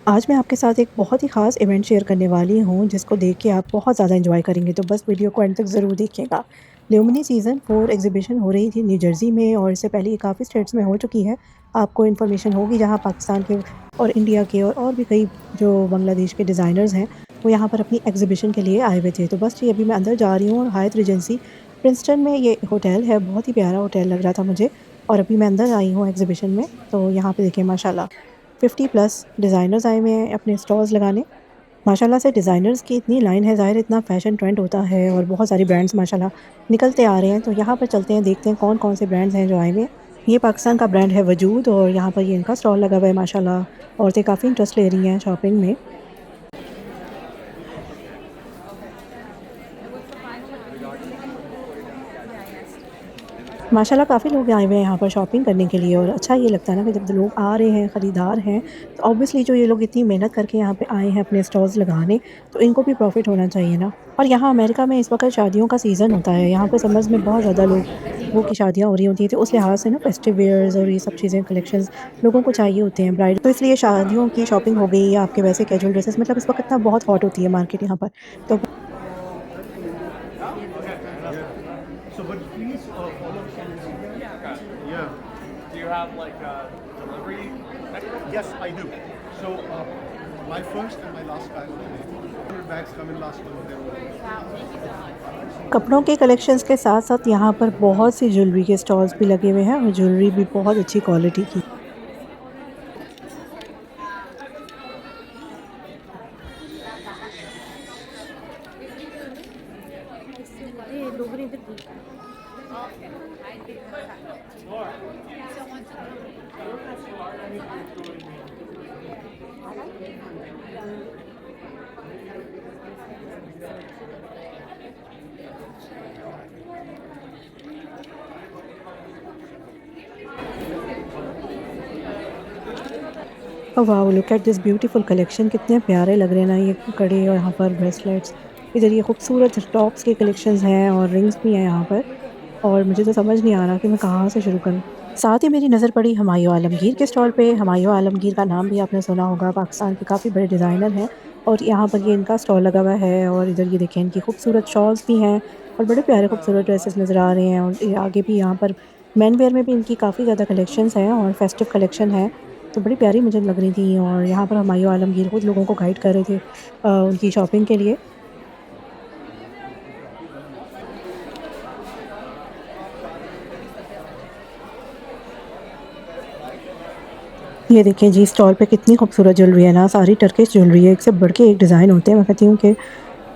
आज मैं आपके साथ एक बहुत ही ख़ास इवेंट शेयर करने वाली हूँ, जिसको देख के आप बहुत ज़्यादा एन्जॉय करेंगे, तो बस वीडियो को एंड तक ज़रूर देखिएगा। ल्यूमिनी सीज़न 4 एग्ज़िबिशन हो रही थी न्यू जर्सी में और इससे पहले ये काफ़ी स्टेट्स में हो चुकी है। आपको इन्फॉर्मेशन होगी जहाँ पाकिस्तान के और इंडिया के और भी कई जो बांग्लादेश के डिज़ाइनर्स हैं, वो यहाँ पर अपनी एग्ज़िबिशन के लिए आए हुए थे। तो बस जी अभी मैं अंदर जा रही हूँ और हायत रीजेंसी प्रिंसटन में ये होटल है, बहुत ही प्यारा होटल लग रहा था मुझे और अभी मैं अंदर आई हूँ एग्ज़िबिशन में, तो यहाँ पे देखिए माशाल्लाह 50 प्लस डिज़ाइनर्स आए हुए हैं अपने स्टॉल्स लगाने। माशाल्लाह से डिज़ाइनर्स की इतनी लाइन है, ज़ाहिर है इतना फ़ैशन ट्रेंड होता है और बहुत सारी ब्रांड्स माशाल्लाह निकलते आ रहे हैं। तो यहाँ पर चलते हैं, देखते हैं कौन-कौन से ब्रांड्स हैं जो आए हुए हैं। ये पाकिस्तान का ब्रांड है वजूद और यहाँ पर ये इनका स्टॉल लगा हुआ है माशाल्लाह। औरतें काफ़ी इंटरेस्ट ले रही हैं शॉपिंग में। माशाल्लाह काफ़ी लोग आए हुए हैं यहाँ पर शॉपिंग करने के लिए और अच्छा ये लगता है ना कि जब लोग आ रहे हैं, ख़रीदार हैं, तो ऑब्वियसली जो ये लोग इतनी मेहनत करके यहाँ पे आए हैं अपने स्टॉल्स लगाने, तो इनको भी प्रॉफ़िट होना चाहिए ना। और यहाँ अमेरिका में इस वक़्त शादियों का सीज़न होता है, यहाँ पे समर्स में बहुत ज़्यादा लोगों की शादियाँ हो रही होती हैं, तो उस लिहाज़ से ना फेस्टिव वियर्स और ये सब चीज़ें कलेक्शंस लोगों को चाहिए होते हैं ब्राइड, तो इसलिए शादियों की शॉपिंग हो गई या आपके वैसे कैजुअल ड्रेसेस, मतलब इस वक़्त ना बहुत हॉट होती है मार्केट यहाँ पर। तो Yeah. So, but please follow some. Yeah. Do you have like a delivery mechanism? Yes, I do. So, my first and my last batch, 100 bags come in last month. कपड़ों के collections के साथ-साथ यहाँ पर बहुत सी ज्वेलरी के stalls भी लगे हुए हैं और ज्वेलरी भी बहुत अच्छी क्वालिटी की। Oh wow! Look at this beautiful collection, कितने प्यारे लग रहे हैं ना ये कड़े और यहाँ पर ब्रेसलेट्स। इधर ये खूबसूरत टॉप्स के कलेक्शंस हैं और रिंग्स भी हैं यहाँ पर और मुझे तो समझ नहीं आ रहा कि मैं कहाँ से शुरू करूँ। साथ ही मेरी नज़र पड़ी हुमायूं आलमगीर के स्टॉल पे। हुमायूं आलमगीर का नाम भी आपने सुना होगा, पाकिस्तान के काफ़ी बड़े डिज़ाइनर हैं और यहाँ पर ये इनका स्टॉल लगा हुआ है और इधर ये देखें इनकी खूबसूरत शॉल्स भी हैं और बड़े प्यारे खूबसूरत ड्रेसेस नज़र आ रहे हैं और ये आगे भी यहाँ पर मेन वेयर में भी इनकी काफ़ी ज़्यादा कलेक्शंस हैं और फेस्टिव कलेक्शन है। तो बड़ी प्यारी मुझे लग रही थी और यहाँ पर हुमायूं आलमगीर खुद लोगों को गाइड कर रहे थे उनकी शॉपिंग के लिए। ये देखिए जी स्टॉल पे कितनी खूबसूरत ज्वेलरी है ना, सारी टर्किश ज्वेलरी है, एक से बढ़ के एक डिज़ाइन होते हैं। मैं कहती हूँ कि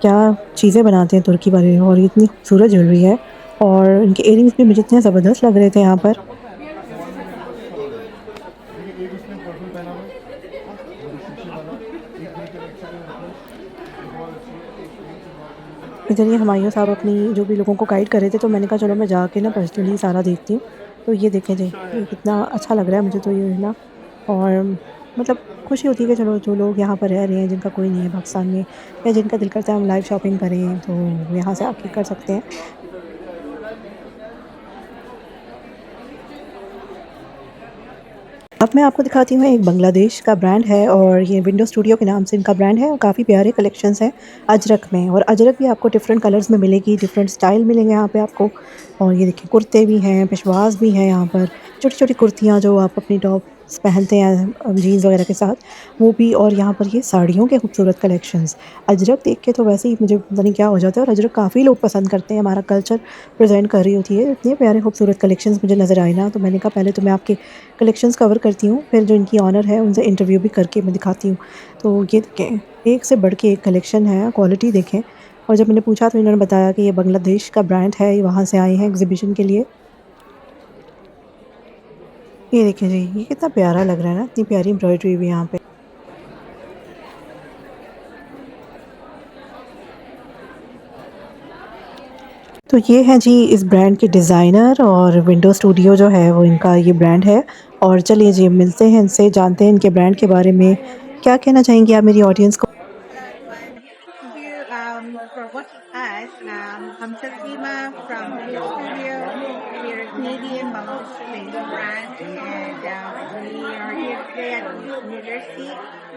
क्या चीज़ें बनाते हैं तुर्की वाले और ये इतनी खूबसूरत ज्वेलरी है और इनके इयररिंग्स भी मुझे इतने ज़बरदस्त लग रहे थे यहाँ पर। देखिए, एक उसने पर्पल पहना हुआ है और शीशे वाला एक ये कलेक्शन है बहुत अच्छी है। इधर ये हुमायूं साहब अपनी जो भी लोगों को गाइड कर रहे थे, तो मैंने कहा चलो मैं जाके ना पर्सनली सारा देखती हूँ। तो ये देखें जी, ये कितना अच्छा लग रहा है मुझे तो ये ना और मतलब खुशी होती है कि चलो जो लोग यहाँ पर रह रहे हैं, जिनका कोई नहीं है पाकिस्तान में या जिनका दिल करता है हम लाइव शॉपिंग करें, तो वो यहाँ से आके कर सकते हैं। अब मैं आपको दिखाती हूँ, एक बांग्लादेश का ब्रांड है और ये विंडो स्टूडियो के नाम से इनका ब्रांड है और काफ़ी प्यारे कलेक्शंस हैं अजरक में और अजरक भी आपको डिफरेंट कलर्स में मिलेगी, डिफरेंट स्टाइल मिलेंगे यहाँ पे आपको। और ये देखिए कुर्ते भी हैं, पेशवाज़ भी हैं यहाँ पर, छोटी-छोटी कुर्तियाँ जो आप अपनी टॉप्स पहनते हैं जीन्स वगैरह के साथ, वो भी। और यहाँ पर ये साड़ियों के खूबसूरत कलेक्शंस। अजरक देख के तो वैसे ही मुझे पता नहीं क्या हो जाता है और अजरक काफ़ी लोग पसंद करते हैं, हमारा कल्चर प्रेज़ेंट कर रही होती है। इतने प्यारे खूबसूरत कलेक्शंस मुझे नज़र आए ना, तो मैंने कहा पहले तो मैं आपके कलेक्शंस कवर करती हूँ, फिर जो इनकी ऑनर है उनसे इंटरव्यू भी करके मैं दिखाती हूँ। तो ये देखें, एक से बढ़ के एक कलेक्शन है, क्वालिटी देखें। और जब मैंने पूछा तो इन्होंने बताया कि ये बांग्लादेश का ब्रांड है, ये वहाँ से आए हैं एग्ज़िबिशन के लिए। ये देखिए जी, ये कितना प्यारा लग रहा है ना, इतनी प्यारी एम्ब्रॉयडरी भी यहाँ पे। तो ये हैं जी इस ब्रांड के डिज़ाइनर और विंडो स्टूडियो जो है वो इनका ये ब्रांड है। और चलिए जी मिलते हैं इनसे, जानते हैं इनके ब्रांड के बारे में। क्या कहना चाहेंगी आप मेरी ऑडियंस को? Thank you for watching us. I'm Salima from Video Studio. We're a Canadian Bangladeshi brand, and we are here today at New Jersey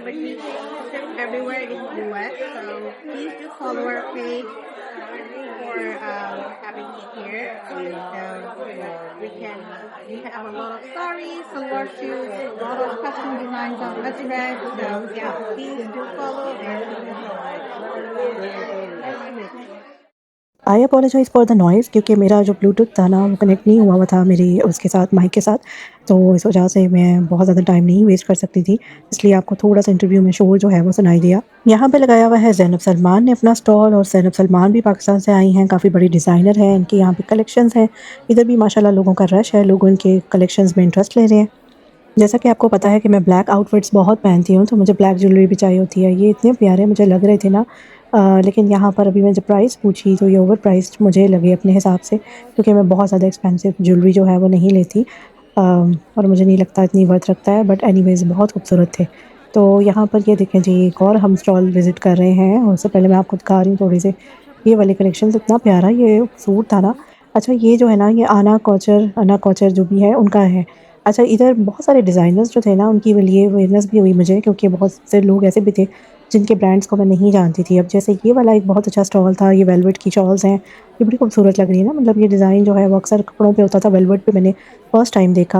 but we ship everywhere in the US. So please do follow our page for having it here. And we have a lot of stories, salwar suits, a lot of custom designs on the dress. So yeah, please do follow and thank you so much. I apologise for the noise क्योंकि मेरा जो Bluetooth था ना वो connect नहीं हुआ हुआ था मेरी उसके साथ माइक के साथ, तो इस वजह से मैं बहुत ज़्यादा टाइम नहीं वेस्ट कर सकती थी, इसलिए आपको थोड़ा-सा इंटरव्यू में शोर जो है वो सुनाई दिया। यहाँ पे लगाया हुआ है ज़ैनब सलमान ने अपना स्टॉल और ज़ैनब सलमान भी पाकिस्तान से आई हैं, काफ़ी बड़ी डिज़ाइनर हैं, इनके यहाँ पे कलेक्शंस हैं। इधर भी माशाल्लाह लोगों का रश है, लोग इनके कलेक्शंस में इंटरेस्ट ले रहे हैं। जैसा कि आपको पता है कि मैं ब्लैक आउटफिट्स बहुत पहनती हूँ, तो मुझे ब्लैक ज्वेलरी भी चाहिए होती है। ये इतने प्यारे मुझे लग रहे थे ना, लेकिन यहाँ पर अभी मैं जब प्राइस पूछी तो ये ओवर प्राइस्ड मुझे लगे अपने हिसाब से, क्योंकि मैं बहुत ज़्यादा एक्सपेंसिव ज्वेलरी जो है वो नहीं लेती, और मुझे नहीं लगता इतनी वर्थ रखता है, बट एनीवेज़ बहुत खूबसूरत थे। तो यहाँ पर ये देखें जी, एक और हम स्टॉल विज़िट कर रहे हैं, और उससे पहले मैं आपको दिखा रही हूँ थोड़ी से ये वाले कलेक्शंस। इतना प्यारा ये सूट था ना। अच्छा, ये जो है ना, ये अना कोचर जो भी है उनका है। अच्छा, इधर बहुत सारे डिज़ाइनर्स जो थे ना, उनकी लिए अवेयरनेस भी हुई मुझे, क्योंकि बहुत से लोग ऐसे भी थे जिनके ब्रांड्स को मैं नहीं जानती थी। अब जैसे ये वाला एक बहुत अच्छा स्टॉल था, ये वेलवेट की शॉल्स हैं, ये बड़ी खूबसूरत लग रही है ना, मतलब ये डिज़ाइन जो है वो अक्सर कपड़ों पे होता था, वेलवेट पे मैंने फर्स्ट टाइम देखा।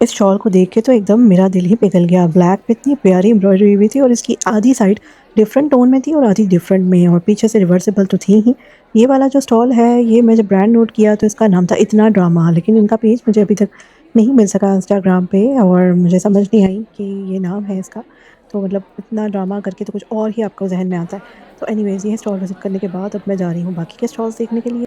इस शॉल को देख के तो एकदम मेरा दिल ही पिघल गया। ब्लैक पे इतनी प्यारी एम्ब्रॉयडरी हुई थी, और इसकी आधी साइड डिफरेंट टोन में थी और आधी डिफरेंट में, और पीछे से रिवर्सिबल तो थी ही। ये वाला जो स्टॉल है, ये मैं जब ब्रांड नोट किया तो इसका नाम था इतना ड्रामा, लेकिन इनका पेज मुझे अभी तक नहीं मिल सका इंस्टाग्राम पे, और मुझे समझ नहीं आई कि ये नाम है इसका। तो मतलब इतना ड्रामा करके तो कुछ और ही आपको ज़हन में आता है। तो एनीवेज़, ये स्टॉल विज़िट करने के बाद अब मैं जा रही हूँ बाकी के स्टॉल्स देखने के लिए।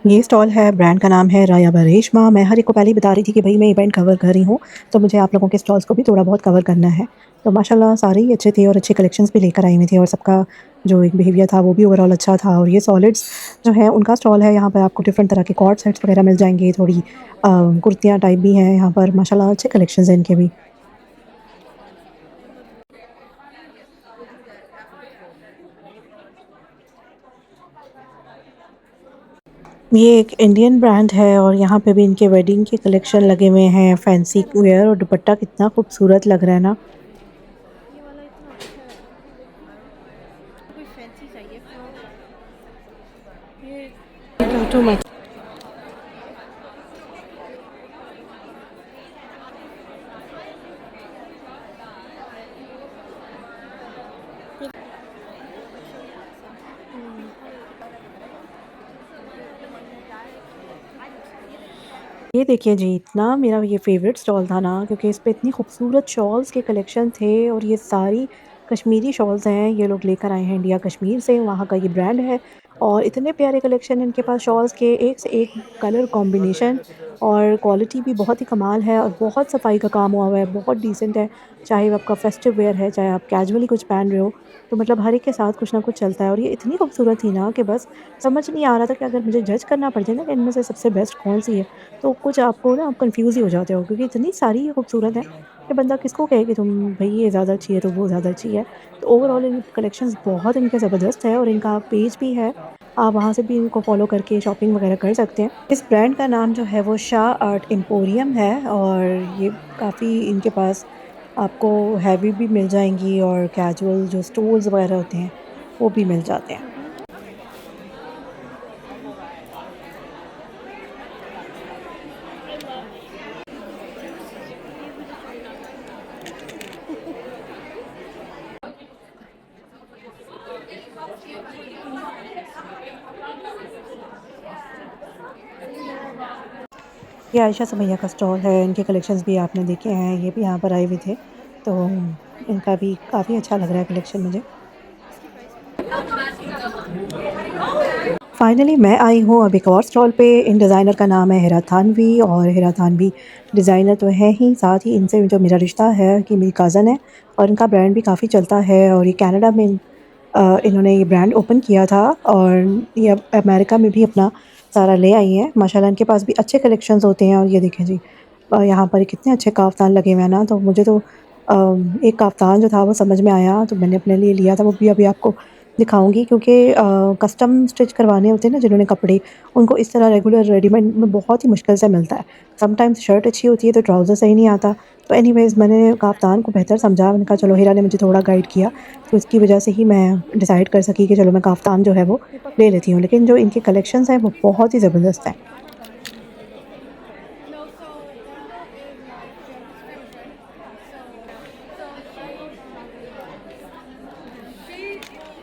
ये स्टॉल है, ब्रांड का नाम है राया बरेशमा। मैं हर एक को पहले ही बता रही थी कि भई मैं इवेंट कवर कर रही हूँ, तो मुझे आप लोगों के स्टॉल्स को भी थोड़ा बहुत कवर करना है। तो माशाल्लाह सारे ही अच्छे थे और अच्छे कलेक्शंस भी लेकर आई हुई थी, और सबका जो एक बिहेवियर था वो भी ओवरऑल अच्छा था। और ये सॉलिड्स जो है उनका स्टॉल है, यहाँ पर आपको डिफरेंट तरह के कॉर्ड सेट्स वगैरह मिल जाएँगे, थोड़ी कुर्तियाँ टाइप भी हैं यहाँ पर, माशाल्लाह अच्छे कलेक्शंस हैं इनके भी। ये एक इंडियन ब्रांड है, और यहाँ पे भी इनके वेडिंग के कलेक्शन लगे हुए हैं, फैंसी वेयर, और दुपट्टा कितना खूबसूरत लग रहा है ना। ये वाला इतना अच्छा है, कोई फैंसी चाहिए ये टू मच। ये देखिए जी, इतना मेरा ये फ़ेवरेट स्टॉल था ना, क्योंकि इस पे इतनी खूबसूरत शॉल्स के कलेक्शन थे, और ये सारी कश्मीरी शॉल्स हैं, ये लोग लेकर आए हैं इंडिया कश्मीर से, वहाँ का ये ब्रांड है। और इतने प्यारे कलेक्शन इनके पास शॉल्स के, एक से एक कलर कॉम्बिनेशन, और क्वालिटी भी बहुत ही कमाल है, और बहुत सफाई का काम हुआ हुआ है, बहुत डिसेंट है। चाहे वो आपका फेस्टिव वेयर है, चाहे आप कैजुअली कुछ पहन रहे हो, तो मतलब हर एक के साथ कुछ ना कुछ चलता है। और ये इतनी खूबसूरत थी ना कि बस समझ नहीं आ रहा था कि अगर मुझे जज करना पड़ जाए ना कि इनमें से सबसे बेस्ट कौन-सी है, तो कुछ आपको ना आप कन्फ्यूज़ ही हो जाते हो, क्योंकि इतनी सारी ये खूबसूरत है कि बंदा किसको कहे कि तुम भई ये ज़्यादा अच्छी है तो वो ज़्यादा अच्छी है। तो ओवरऑल इन कलेक्शंस बहुत इनके ज़बरदस्त है, और इनका पेज भी है, आप वहाँ से भी इनको फ़ॉलो करके शॉपिंग वगैरह कर सकते हैं। इस ब्रांड का नाम जो है वो शाह आर्ट एम्पोरियम है, और ये काफ़ी इनके पास आपको हैवी भी मिल जाएँगी, और कैजुअल जो स्टोल्स वगैरह होते हैं वो भी मिल जाते हैं। ये आयशा सुमैया का स्टॉल है, इनके कलेक्शंस भी आपने देखे हैं, ये भी यहाँ पर आए हुए थे, तो इनका भी काफ़ी अच्छा लग रहा है कलेक्शन मुझे। फाइनली मैं आई हूँ अब एक और स्टॉल पे। इन डिज़ाइनर का नाम है हिरा थानवी, और हिरा थानवी डिज़ाइनर तो है ही, साथ ही इनसे जो मेरा रिश्ता है कि मेरी कज़न है, और इनका ब्रांड भी काफ़ी चलता है, और ये कनाडा में इन्होंने ये ब्रांड ओपन किया था, और ये अब अमेरिका में भी अपना सारा ले आई हैं। माशाल्लाह इनके पास भी अच्छे कलेक्शंस होते हैं, और ये देखें जी, यहाँ पर कितने अच्छे काफ्तान लगे हुए हैं ना, तो मुझे तो एक काफ्तान जो था वो समझ में आया, तो मैंने अपने लिए लिया था। वो भी अभी आपको दिखाऊँगी, क्योंकि कस्टम स्टिच करवाने होते हैं ना जिन्होंने कपड़े, उनको इस तरह रेगुलर रेडीमेड में बहुत ही मुश्किल से मिलता है। समटाइम्स शर्ट अच्छी होती है तो ट्राउज़र सही नहीं आता। तो एनीवेज़ मैंने काफ्तान को बेहतर समझा, मैंने कहा चलो हिरा ने मुझे थोड़ा गाइड किया, तो इसकी वजह से ही मैं डिसाइड कर सकी कि चलो मैं काफ्तान जो है वो ले लेती हूँ। लेकिन जो इनके कलेक्शंस हैं वो बहुत ही ज़बरदस्त हैं। No, so Randall is my Jen's favorite. So she not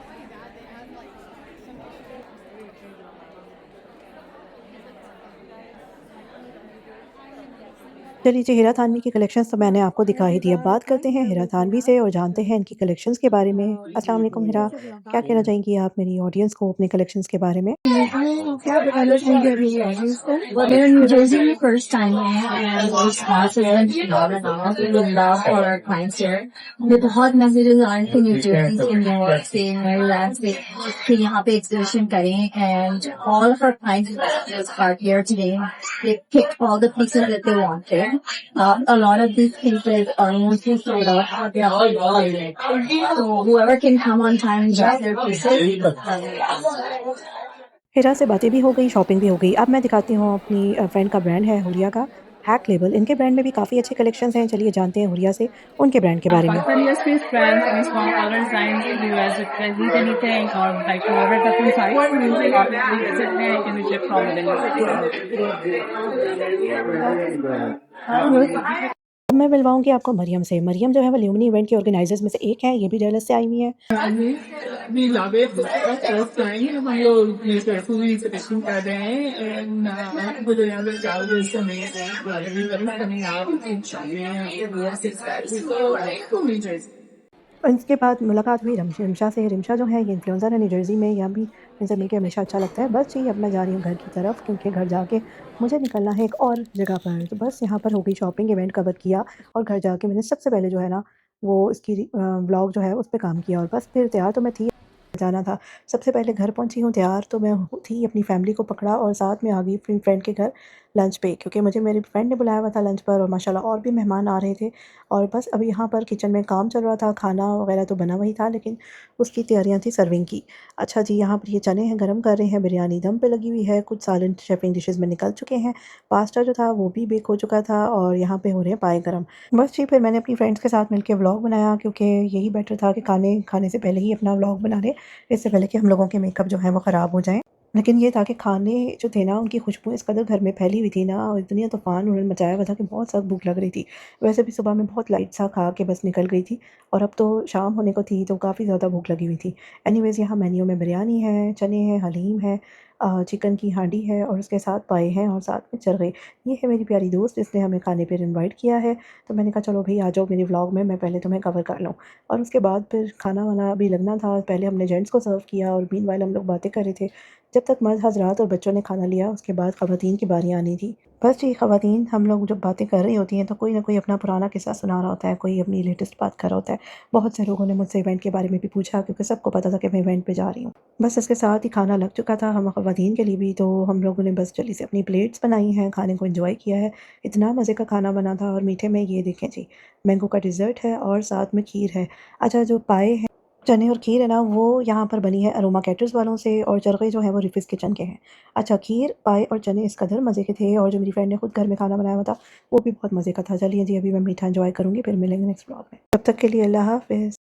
only that, they have like some चलिए जी, हीरा थानवी की कलेक्शंस तो मैंने आपको दिखा ही दी। अब बात करते हैं हीरा थानवी से और जानते हैं इनकी कलेक्शंस के बारे में। अस्सलाम वालेकुम हिरा, क्या कहना चाहेंगी आप मेरी ऑडियंस को अपने कलेक्शंस के बारे में? क्या बताना चाहेंगे अभी मेरा न्यू जर्सी में फर्स्ट टाइम है and it's awesome we love all our clients here हमें बहुत मैसेजेस आ रहे थे न्यू जर्सी से न्यूयॉर्क से मैरीलैंड से कि यहाँ पे एग्जीबिशन करें and all of our clients are here today they picked all the pieces that they wanted a lot of these pieces are mostly sold out they are all gone so whoever can come on time and grab their pieces हिरा से बातें भी हो गई, shopping भी हो गई। अब मैं दिखाती हूँ अपनी फ्रेंड का ब्रांड है हुरिया का, हैक लेबल। इनके ब्रांड में भी काफ़ी अच्छे कलेक्शंस हैं। चलिए जानते हैं हुरिया से उनके ब्रांड के बारे में। Pakistan US-based brands and small other designs in the US. If you need anything or like to order custom size, obviously visit me and can ship from within. अब मैं मिलवाऊँगी आपको मरियम से। मरियम जो है वो ल्यूमिनी इवेंट के ऑर्गेनाइज़र्स में से एक है, ये भी डैलस से आई हुई हैं। We love it. First time हम लोग पूरी सेलेक्शन कर रहे हैं and मुझे यहाँ पे जाओगे इस समय coming out in China, US is so like cool Jersey. और इसके बाद मुलाकात हुई रिमशा से। रिमशा जो है ये इन्फ्लुएंसर है न्यू जर्सी में, यहाँ भी इनसे मिलके हमेशा अच्छा लगता है। बस जी अब मैं जा रही हूँ घर की तरफ, क्योंकि घर जाके मुझे निकलना है एक और जगह पर। तो बस यहाँ पर हो गई शॉपिंग, इवेंट कवर किया और घर जाके मैंने सबसे पहले जो है ना वो इसकी व्लॉग जो है उस पे काम किया। और बस फिर तैयार तो मैं थी, जाना था। सबसे पहले घर पहुँची हूँ तैयार तो मैं थी, अपनी फ़ैमिली को पकड़ा और साथ में आ गई अपनी फ्रेंड के घर लंच पे, क्योंकि मुझे मेरी फ्रेंड ने बुलाया हुआ था लंच पर और माशाल्लाह और भी मेहमान आ रहे थे। और बस अभी यहाँ पर किचन में काम चल रहा था, खाना वगैरह तो बना वही था, लेकिन उसकी तैयारियाँ थी सर्विंग की। अच्छा जी, यहाँ पर ये चने हैं गरम कर रहे हैं, बिरयानी दम पे लगी हुई है, कुछ सालन शेफिंग डिशेज़ में निकल चुके हैं, पास्ता जो था वो भी बेक हो चुका था और यहाँ पे हो रहे हैं पाए गरम। बस जी फिर मैंने अपनी फ्रेंड्स के साथ मिलके व्लॉग बनाया, क्योंकि यही बेटर था कि खाने खाने से पहले ही अपना व्लॉग बना लें, इससे पहले कि हम लोगों के मेकअप जो है वो ख़राब हो जाएँ। लेकिन ये था कि खाने जो थे ना उनकी खुशबू इस कदर घर में फैली हुई थी ना, और इतनी तूफ़ान उन्होंने मचाया हुआ था कि बहुत सख्त भूख लग रही थी। वैसे भी सुबह में बहुत लाइट सा खा के बस निकल गई थी और अब तो शाम होने को थी तो काफ़ी ज़्यादा भूख लगी हुई थी। एनीवेज़ यहाँ मेन्यू में बिरयानी है, चने हैं, हलीम है, चिकन की हांडी है और उसके साथ पाए हैं और साथ में चरगे। ये है मेरी प्यारी दोस्त, इसने हमें खाने पर इनवाइट किया है। तो मैंने कहा चलो भई आ जाओ मेरे व्लॉग में, मैं पहले तुम्हें कवर कर लूँ। और उसके बाद फिर खाना वाना भी लगना था। पहले हमने जेंट्स को सर्व किया और मीनवाइल हम लोग बातें कर रहे थे। जब तक मर्द हज़रात और बच्चों ने खाना लिया, उसके बाद ख़वातीन की बारी आनी थी। बस जी ख़वातीन हम लोग जब बातें कर रही होती हैं तो कोई ना कोई अपना पुराना किस्सा सुना रहा होता है, कोई अपनी लेटेस्ट बात कर रहा होता है। बहुत से लोगों ने मुझसे इवेंट के बारे में भी पूछा, क्योंकि सबको पता था कि मैं इवेंट पे जा रही हूँ। बस इसके साथ ही खाना लग चुका था हम ख़वातीन के लिए भी, तो हम लोगों ने बस जल्दी से अपनी प्लेट्स बनाई हैं, खाने को एंजॉय किया है। इतना मज़े का खाना बना था। और मीठे में ये देखें जी, मैंगो का डिज़र्ट है और साथ में खीर है। अच्छा, जो पाए हैं, चने और खीर है ना, वो यहाँ पर बनी है अरोमा कैटर्स वालों से और चरखे जो हैं वो रिफ़िस किचन के हैं। अच्छा, खीर, पाए और चने इस कदर मज़े के थे और जो मेरी फ्रेंड ने खुद घर में खाना बनाया हुआ था वो भी बहुत मज़े का था। चलिए जी अभी मैं मीठा एंजॉय करूँगी, फिर मिलेंगे नेक्स्ट व्लॉग में। तब तक के लिए अल्लाह हाफ़िज़।